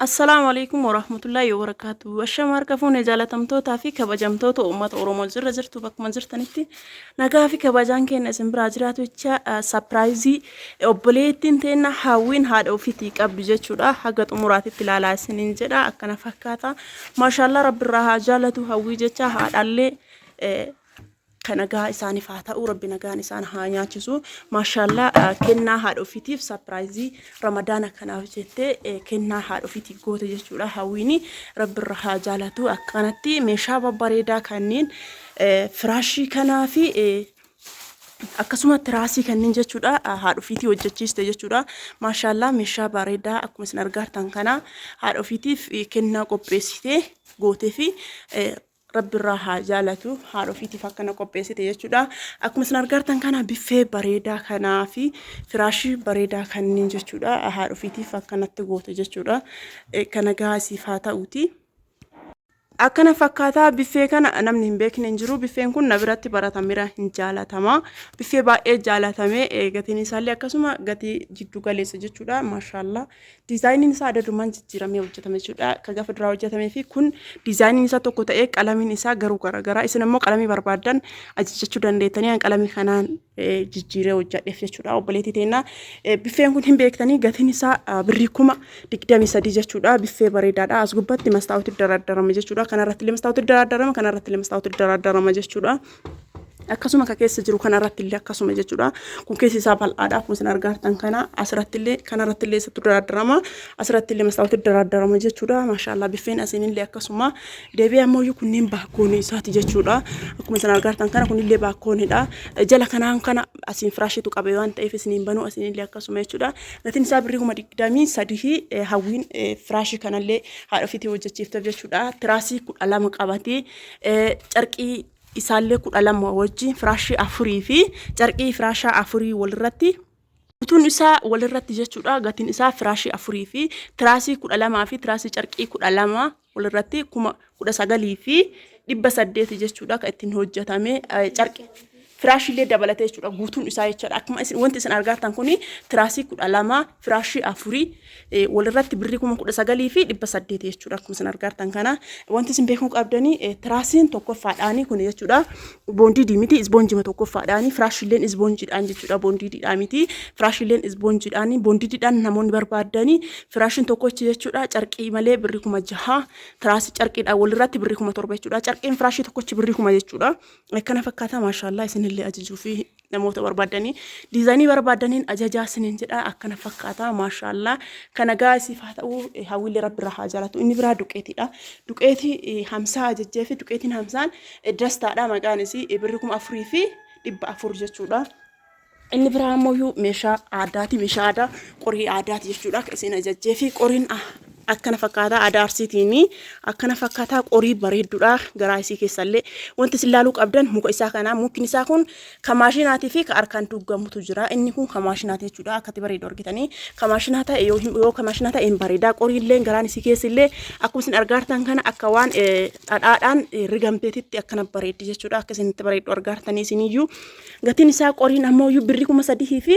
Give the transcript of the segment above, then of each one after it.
Assalamu alaikum warahmatullahi wabarakatuh. Ashamaa harka jaalatamtootaa fi kabajamtoota uummata Oromoo jirtu bakkuma jirtanitti nagaa fi kabajaan keenya isin biraa jiraatu jecha sapiraayizii obboleettiin teenna hawwiin haadha ofiitii qabdu jechuudha. Haga xumuraatitti ilaalaa isiniin jedha akkana fakkaata. Maashaallah rabbirraa haa jaalatu hawwii jecha haadhallee kanagaa isaaniif haa ta'u rabbi nagaan isaan haa nyaachisu maashaallah kennaa haadha ofiitiif sapiraayizii ramadaana kanaaf jettee kennaa haadha ofiitii goote jechuudha hawwiini rabbirra haa jaalatu akkanatti meeshaa babbareedaa kanneen firaashii kanaa fi akkasuma tiraasii kanneen jechuudha haadha ofiitii hojjechiiste jechuudha maashaallah meeshaa bareedaa akkuma isin argartan kana haadha ofiitiif kennaa qopheessite gootee fi rabbirraa haa jaalatu haadha ofiitiif akkana qopheessite jechuudha akkuma isin argartan kana biffee bareedaa kanaa fi firaashii bareedaa kanneen jechuudha haadha ofiitiif akkanatti goote jechuudha kana gaasiif haa ta'uuti. Akkana fakkaataa biffee kana namni hin beekne hin jiru biffeen kun na biratti baratamira hin jaalatama biffee baay'ee jaalatame gatiin isaallee akkasuma gatii jiddu galeessa jechuudha maashaallah diizaayiniin isaa addadumaan jijjiiramee hojjetame jechuudha kan gaafa duraa hojjetamee fi kun diizaayiniin isaa tokko ta'ee qalamiin isaa garuu garaagaraa isin immoo qalamii barbaadan ajajachuu dandeettanii qalamii kanaan jijjiiree hojjedheef jechuudha obboleettii teenna biffeen kun hin beektanii gatiin isaa birrii 23 jechuudha biffee bareedaadha as gubbatti mastaawutti dardarame jechuudha kanarratti illee mastaawutti dardarama kanarratti illee mastaawutti dardarama jechuudha akkasuma ka keessa jiru kanarratti illee akkasuma jechuudha kun keessi isaa bal'aadha akkuma isin argartan kana asirratti illee kanarratti illee isatu dardarama asirratti illee mastaawutti dardarama jechuudha maashaallah biffeen asiin illee akkasuma deebi'ee ammoo kunneen baakkoon isaati jechuudha akkuma isin argartan kana kun illee baakkoonidha jala kanaan kana asiin firaashiitu qabe waan ta'eef isiniin banuu asiin illee akkasuma jechuudha gatiin isaa birrii 23 hawwiin firaashii kanallee haadha ofiitii hojjechiifteef jechuudha tiraasii 12 qabatee carqii isaallee 12 wajjin firaashii 4 fi carqii firaashaa 4 walirratti guutuun isaa walirratti jechuudha gatiin isaa firaashii 4 fi tiraasii 12 fi tiraasii carqii 12 walirratti 19 fi 800 jechuudha kan ittiin hojjetame carqii firaashillee dabalatee jechuudha guutuun isaa jechuudha akkuma wanti isin argartan kuni tiraasii 12 firaashii 4 walirratti birrii 19 fi 800 jechuudha akkuma isin argartan kana wanti isin beekuu qabdanii tiraasiin tokkoffaadhaani kun jechuudha boondii diimiti isboonjima tokkoffaadhaani firaashilleen isboonjiidhaan jechuudha boondiidhaan miti firaashilleen isboonjiidhaan boondiidhaan namoonni barbaadanii firaashin tokkochi jechuudha carqii malee birrii 6,000 tiraasii carqiidhaan walirratti birrii 7,000 jechuudha carqiin firaashii tokkochi birrii 1,000 jechuudha akkana fakkaata maashaallah isin illee ajajuu fi namoota barbaadanii diizaayinii barbaadaniin ajajaa isiniin jedha akkana fakkaata maashaallah kana gaasiif haa ta'u hawwiillee rabbirraa haa jaalatu inni biraa duqeetiidha duqeetii 50 ajajjee fi duqeetiin 50 dastaadha maqaan isii birrii 4,000 fi 400 jechuudha inni biraa ammoo meeshaa aadaati meeshaa aadaa qorii aadaati jechuudha isin ajajjee fi qoriin akkana fakkaata aadaa arsiitiini akkana fakkaata qorii bareedduudha garaa isii keessallee wanti isin ilaaluu qabdan muka isaa kana mukni isaa kun kan maashinaatii fi kan harkaan dhugamutu jira inni kun kan maashinaati jechuudha akkati bareedu argitanii kan maashinaa ta'e yoo kan maashinaa ta'e bareedaa qoriillee garaan isii keessillee akkuma isin argartan kana akka waan dhadhaadhaan rigamteetitti akkana bareeddi jechuudha akka isinitti bareedu argartanii isiniyyuu gatiin isaa qoriin ammoo birrii 3,000 fi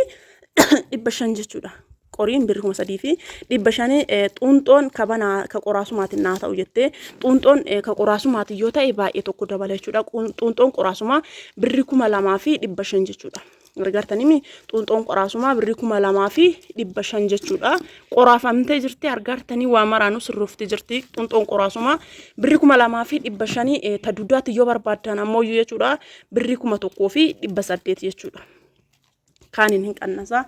500 jechuudha qoriin birrii 3,000 fi 500 xuunxoon kabana ka qoraasumaatiin naa ta'u jettee xuunxoon ka qoraasumaatiin yoo ta'e baay'ee tokko dabala jechuudha xuunxoon qoraasumaa birrii 2,000 fi 500 jechuudha argartanii xuunxoon qoraasumaa birrii 2,000 fi 500 jechuudha qoraafamtee jirti argartanii waa maraanu sirruufti jirti xuunxoon qoraasumaa birrii 2,000 fi 500 tadudaati yoo barbaadan ammoo jechuudha birrii 1,000 fi 800 jechuudha kaaniin hin qannasa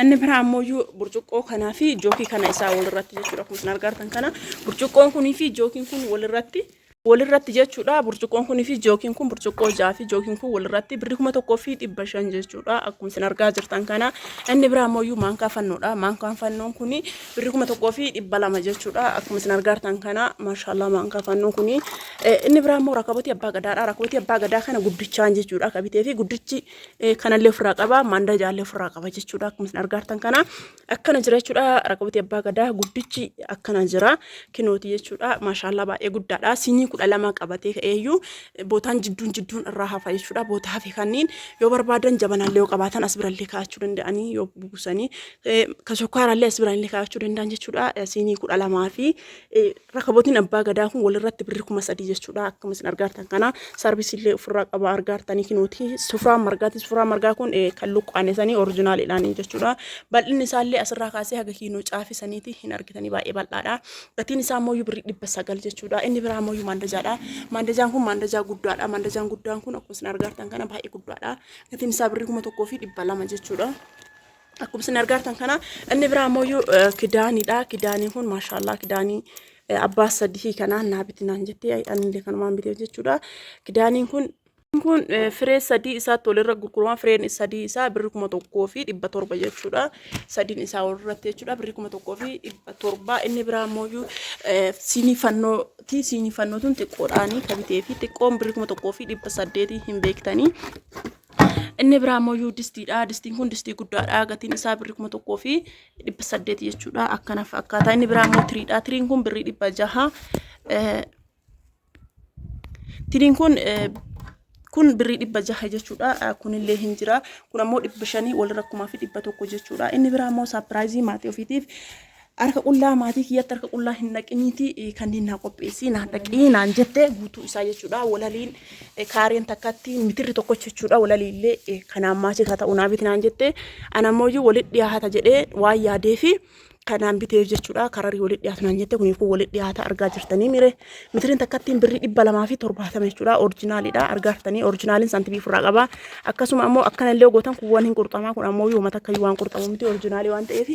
inni biraa ammoo burcuqqoo kanaa fi jookii kana isaa walirratti jechuudha kun isin argartan kana burcuqqoon kunii fi jookiin kun walirratti jechuudha burcuqqoon kunii fi jookiin kun burcuqqoo 6 fi jookiin kun walirratti birrii 1,000 fi 500 jechuudha akkuma isin argaa jirtan kana inni biraa ammoo maankaa fannoodha maankaan fannoon kuni birrii 1,000 fi 200 jechuudha akkuma isin argartan kana maashaallah maankaa fannoon kuni inni biraa ammoo rakabooti abbaa gadaadha rakabooti abbaa gadaa kana guddichaan jechuudha qabitee fi guddichi kanallee ofirraa qaba manda jaallee ofirraa qaba jechuudha akkuma isin argartan kana akkana jira jechuudha rakabooti abbaa gadaa guddichi akkana jira kinooti jechuudha maashaallah baay'ee guddaadha siinii kudha lama qabatee ka'eeyyuu bootaan jidduun irraa hafa jechuudha. Boota hafe kanneen yoo barbaadan jabanallee yoo qabaatan as birallee kaa'achuu danda'anii yoo buusanii kan sukkaarallee as birallee kaa'achuu danda'an jechuudha. Siinii kudha lamaa fi rakabootiin abbaa gadaa kun walirratti birri 3,000 jechuudha. Akkuma isin argartan kana sarbisillee ofirraa qaba argartanii kinuuti sufraan margaa kun kan luqqaanesanii oriijinaaliidhaan jechuudha. Bal'inni isaallee asirraa kaasee haga kiinoo caafisaniiti hin argitanii baay'ee bal'aadha. Gatiin isaa immoo birri 900 jechuudha. Inni biraa immoo mandajaadha. Mandajaan kun mandajaa guddaadha. Mandajaan guddaan kun akkuma isin argartan kana baay'ee guddaadha. Gatiin isaa birri 1,200 jechuudha. Akkuma isin argartan kana inni biraa immoo kidaaniidha. Kidaaniin kun maashaallah kidaanii abbaa sadii kana naabitinaan jettee ani kanumaan bitee jechuudha. Kidaaniin kun firee sadii isaatti walirra gurgurama. Fireen sadii isaa birri 1,700 jechuudha. Sadiin isaa walirratti jechuudha birri 1,700. Inni biraa immoo siinii fannootuun xiqqoodhaanii kabitee fi xiqqoon birri 1,800 hin beektanii. Inni biraa immoo distiidha. Distiin kun distii guddaadha. Gatiin isaa birri 1,800 jechuudha. Akkana fakkaata. Inni biraa immoo tiriidha. Tiriin kun birri 600. Tiriin kun birri 600 jechuudha. Kunillee hin jira. Kun ammoo 500 walirra 1,100 jechuudha. Inni biraa immoo saapiraayizii maatii ofiitiif harka qullaa maatii kiyyatti harka qullaa hin dhaqiniiti kanneen naa qopheessii naa dhaqii naan jette guutuu isaa jechuudha. Walaliin kaareen takkatti mitirri tokko jechuudha. Walaliillee kanaan maachii haa ta'u naa biti naan jette anammoo walitti dhiyaata jedhee waan yaadee fi kanaan biteef jechuudha. Kararii walitti dhiyaatu naan jette kuniif walitti dhiyaata argaa jirtanii mitiriin takkattiin birri 270 jechuudha. Oriijinaaliidha argaartanii oriijinaaliin santibii ofirraa qaba. Akkasuma ammoo akkanallee gootan kun waan hin qurxamaa kun ammoo uummata akka waan qurxamu miti oriijinaalii waan ta'eef.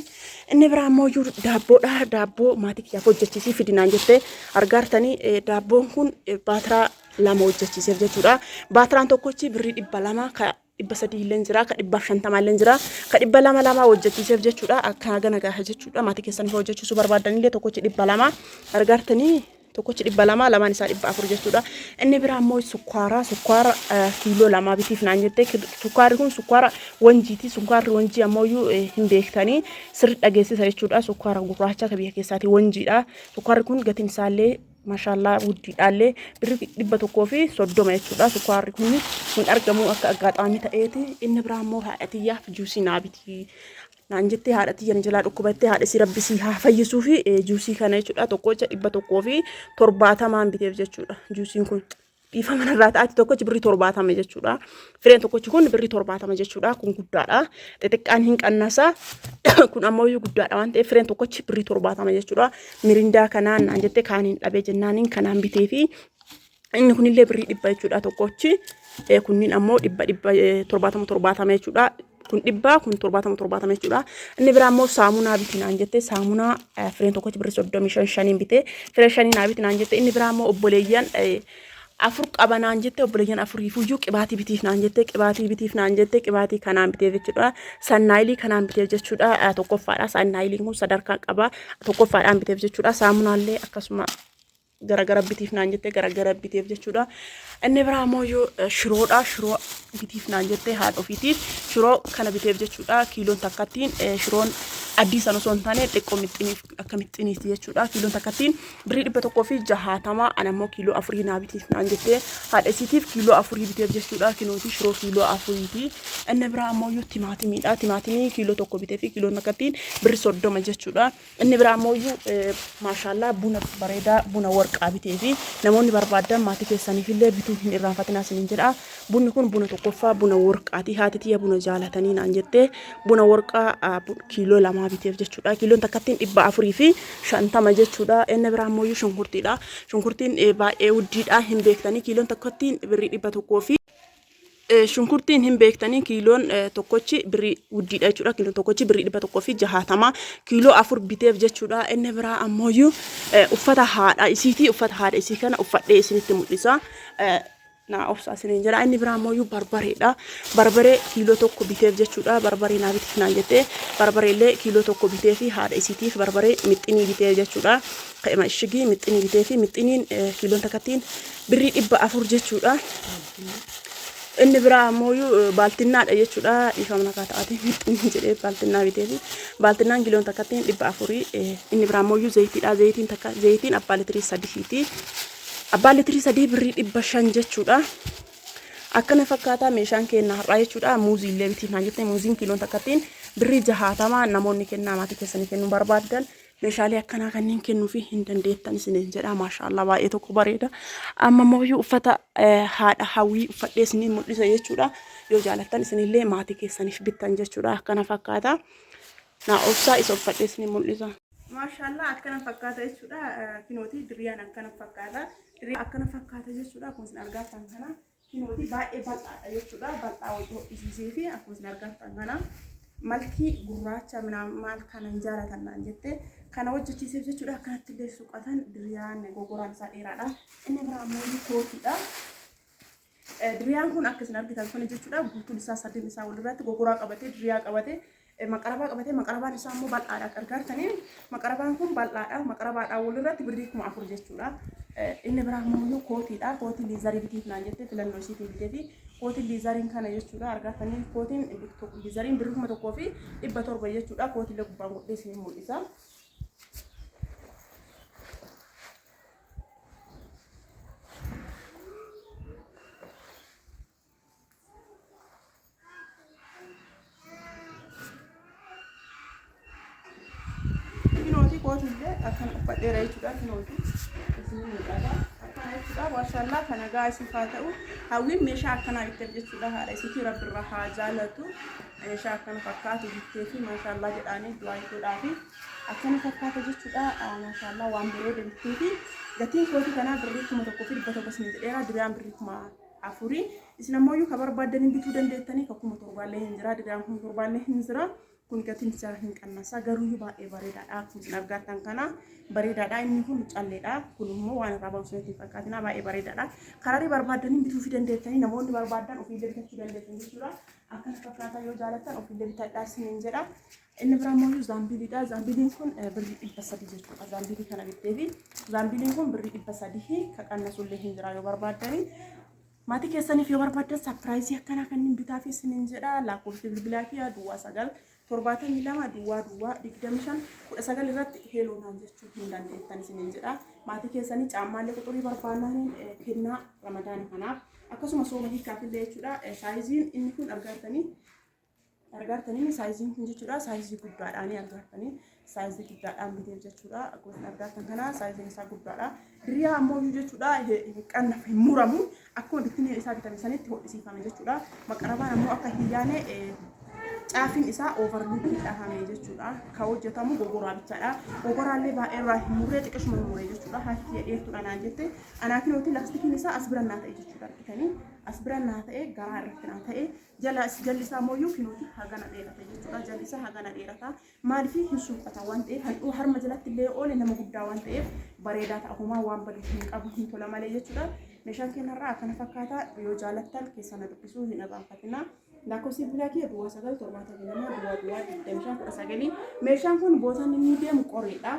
Inni biraa ammoo daabboodha. Daabboo maatii kiyyaaf hojjechiisii fidinaan jette argaartanii daabboon kun baatiraa 2 hojjechiiseef jechuudha. Baatiraan tokkochi birri 200 300 illee jira, ka 550 illee jira, ka 200 hojjechiiseef jechuudha. Akka nagaa jechuudha. Maatii keessaniif hojjechiisuu barbaadanillee tokkochi 200 argartanii tokkochi 200 lamaan isaa 400 jechuudha. Inni biraa immoo sukkaara kiiloo 2 bitiif naan jette. Sukkaarri kun sukkaara wanjiiti. Sukkaarri wanjii ammoo hin beektanii sirri dhageessisa jechuudha. Sukkaara gurraacha ka biyya keessaati wanjiidha. Sukkaarri kun gatiin isaallee maashaallah guddiidhaallee birri 130 jechuudha. Sukkaarri kun argamu akka aggaxaamii ta'eeti. Inni biraa immoo haadhatiyyaaf juusii naa biti naan jettee haadhatiyyan jalaa dhukkubattee haadhasi rabbisii haa fayyisuu fi juusii kana jechuudha. Tokkocha 170 biteef jechuudha. Juusiin kun dhiifama irraa ta'ati tokkochi birri 70 jechuudha. Fireen tokkochi kun birri 70 jechuudha. Kun guddaadha. Xixiqqaan hin qannasa. Kun ammoo guddaadha waan ta'eef fireen tokkochi birri 70 jechuudha. Mirindaa kanaan naan jette kaaniin dhabee jennaaniin kanaan bitee fi inni kunillee birri 100 jechuudha tokkochi. Kunniin ammoo 70 jechuudha. Kun 100 kun 70 jechuudha. Inni biraa immoo saamunaa bitinaan jette saamunaa fireen tokkochi birri 35 bitee firee 5 bitinaan jette. Inni biraa immoo obboleeyyan afur qabanaan jette obboleeyyan afuriifuyyuu qibaatii bitiif naan jette qibaatii kanaan biteef jechuudha. Sannaayilii kanaan biteef jechuudha. Tokkoffaadha. Sannaayiliin kun sadarkaa qaba. Tokkoffaadhaan biteef jechuudha. Saamunaallee akkasuma garagara bitiif naan jette garagara biteef jechuudha. Inni biraa immoo shiroodha. Shiroo bitiif naan jette haadha ofiitiif shiroo kana biteef jechuudha. Kiiloon takkattiin shiroon addii sana osoo hin taane xiqqoo mixxiniif akka mixxiniiti jechuudha. Kiiloon takkattiin birri 160 anammoo kiiloo 4 naa bitiif naan jette haadha isiitiif kiiloo 4 biteef jechuudha. Kiinooti shiroo kiiloo 4ti. Inni biraa immoo timaatimiidha. Timaatimii kiiloo 1 biteef kiiloon takkattiin birri 30 jechuudha. Inni biraa immoo maashaallah buna bareedaa buna warqaa biteef namoonni barbaadan maatii keessaniifillee bituu hin irraanfatinaa isiniin jedha. Bunni kun buna tokkoffaa buna warqaati. Haati tiyya buna jaalatanii naan jette buna warqaa kiiloo 2 biteef jechuudha. Kiiloon takkattiin 450 jechuudha. Inni biraa immoo shunkurtiidha. Shunkurtiin baay'ee guddiidha hin beektanii kiiloon takkattiin birri 100 fi shunkurtiin hin beektanii kiiloon tokkochi birri guddiidha jechuudha. Kiiloon tokkochi birri 160 kiiloo 4 biteef jechuudha. Inni biraa ammoo uffata haadha isiiti. Uffata haadha isii kana uffadhee isinitti mul'isa. Na obsa isiniin jira. Inni biraa ammoo barbareedha. Barbaree kiiloo 1 biteef jechuudha. Barbaree naa bitiif naan jette barbareellee kiiloo 1 bitee fi haadha isiitiif barbaree mixxinii bitee jechuudha. Ka'ima ishigii mixxinii bitee fi mixxiniin kiiloon takkattiin birri 400 jechuudha. Inni biraa ammoo baaltinnaadha jechuudha. Dhiifamna kaa ta'ati mixxinii jedhee baaltinnaa bitee fi baaltinnaan kiiloon takkattiin 400. Inni biraa ammoo zayitiidha. Zayitiin abbaa litirii 3ti. abbaa litirii sadii birrii 500 jechuudha. Akkana fakkaata meeshaan keenya har'aa jechuudha. Muuzii illee bitiin haa jettee muuziin kiiloon takkattiin birrii 60 namoonni kennaa maatii keessanii kennuu barbaadan meeshaalee akkanaa kanneen kennuufi hin dandeettan isiniin jedha. Maashaallah baay'ee tokko bareeda. Amma immoo uffata haadha hawwii uffadhee isiniin mul'isa jechuudha. Yoo jaalattan isinillee maatii keessaniif bittan jechuudha. Akkana fakkaata. Na obsaa isa uffadhee isiniin mul'isa. Maashaallah akkana fakkaata jechuudha. Kinooti diriyaan akkana fakkaata. Diriyaan akkana fakkaata jechuudha. Kun isin argaatan kana kinooti baay'ee bal'aadha jechuudha. Bal'aa wajji hodhisiisee fi akkuma isin argaatan kana malkii gurraacha maal kanan jaalatan naan jette kana hojjechiiseef jechuudha. Akkanatti illee suuqatan diriyaan gogoraan isaa dheeraadha. Inni biraa ammoo kootiidha. Diriyaan kun akka isin argitan kun jechuudha. Guutuun isaa sadeen isaa walirratti gogoraa qabatee diriyaa qabatee maqarabaa qabatee maqarabaan isaa immoo bal'aadha. Argartanii maqarabaan kun bal'aadha. Maqarabaadhaan walirratti birrii 4,000 jechuudha. Inni biraa immoo kootiidha. Kootii liizarii bitiif naan jette filannoo isiitii biteefi kootiin liizariin kana jechuudha. Argatanii kootiin liizariin birrii 1,700 jechuudha. Kootiilee gubbaan godhee isin mul'isa. Kootiilee akkana uffadheera jechuudha. Kinooti isin mul'ata. Akkana jechuudha. Maashaallah kana gaasiif haa ta'u hawwiin meeshaa akkanaa bitteef jechuudha. Haadha isiitii rabbirra haa jaalatu. Meeshaa akkana fakkaatu bittee fi maashaallah jedhaanii du'aa iddoofi akkana fakkaata jechuudha. Maashaallah waan bareeda bittee fi gatiin kootii kanaa birrii 1,100 isin jedheera. Diriyaan birrii 4,000 isin ammoo kan barbaadan bituu dandeettanii kan 7,000 hin jira. Diriyaan 7,000 hin jira. Kun gatiin isaa hin qannasa garuu baay'ee bareedaadha. Kun argatan kana bareedaadha. Inni kun calleedha. Kun immoo waan irraa baasuu fakkaatina baay'ee bareedaadha. Kararii barbaadanii bituu fi dandeettanii namoonni barbaadan ofiillee bitachuu dandeettan jechuudha. Akkana fakkaata yoo jaalattan ofiillee bitadhaa isiniin jedha. Inni biraa immoo zaambiliidha. Zaambiliin kun birrii 300 jechuudha. Zaambilii kana bittee fi zaambiliin kun birrii 300 kan qannasullee hin jira yoo barbaadanii. Maatii keessaniif yoo barbaadan sapiraayizii akkanaa kanneen bitaa fi isiniin jedha. Lakkoofsi bilbilaa fi duwwaa 9 72 duwwaa 25 19 irratti heeloonaan jechuun hin dandeettan isiniin jedha. Maatii keessanii caammaalee quxurii barbaadnaan kennaa ramadaana kanaaf akkasuma sooma hiikaaf illee jechuudha. Saayiziin inni kun argartanii saayiziin kun jechuudha. Saayizii guddaadhaan argartanii saayizii guddaadhaan biteef jechuudha. Akkuma argatan kana saayiziin isaa guddaadha. Diriyaa ammoo jechuudha qannaaf hin muramu akkuma bittinee isaa bitame sanitti hodhisiifame jechuudha. Maqarabaan ammoo akka hin yaane caafin isaa overlookii dhahamee jechuudha. Kan hojjetamu gogoraa bichaadha. Gogoraallee baay'ee irraa hin murree xiqqashuma murree jechuudha. Haati dheertuudha naan jette. Anaakin hootii laastikiin isaa as birannaa ta'e jechuudha. Argitanii as birannaa ta'e garaa irratti naa ta'e jalli isaa mooyyuu kinootii hagana dheerata jechuudha. Jalli isaa hagana dheerata. Maaliif hin suuqata waan ta'eef handhuu harma jalatti illee oole nama guddaa waan ta'eef bareedaa ta'a. Homaa waan baduu hin qabu hin tola malee jechuudha. Meeshaan keenyarraa akkana fakkaata. Yoo jaalattan keessana dubbisuu hin irraanfatina. Lakkoofsi bilbilaa kee duwwaa 972 duwwaa 25 meeshaan kun bootaan inni deemu qoreedha.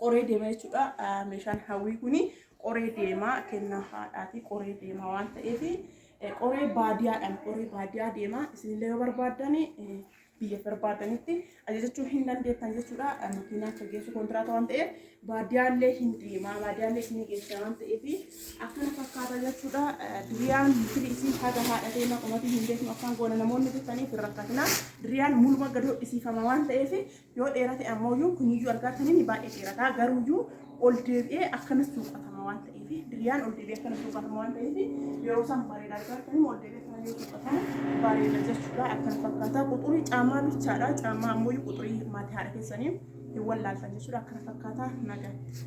Qoree deema jechuudha. Meeshaan hawwii kuni qoree deema kennaa haadhaati. Qoree deema waan ta'eef qoree baadiyyaa deema. Isinillee yoo barbaadan biyya barbaadanitti ajajachuu hin dandeettan jechuudha. Makiinaa akka geessu kontiraata waan ta'eef baadiyyaallee hin deema. Baadiyyaallee isin geessa waan ta'eef akkana fakkaata jechuudha. Diriyaan firii isin haga haadha deema qomatii hin beeknu afaan goona namoonni bitanii fi rakkatina. Diriyaan muluma gadi hodhisiifama waan ta'eef yoo dheerate ammoo kuniyyuu argatanii baay'ee dheerata. Garuuyyuu ol deebi'ee akkana suuqatama waan ta'eef diriyaan ol deebi'ee akkana suuqatama waan ta'eef yeroo isaan bareedaa argatanii ol deebi'ee akkana yoo suuqatama bareeda jechuudha. Akkana fakkaata quxurii caammaa bichaadha. Caammaa ammoo quxurii maatii haadha keessanii hin wallaaltan jechuudha. Akkana fakkaata nagatti.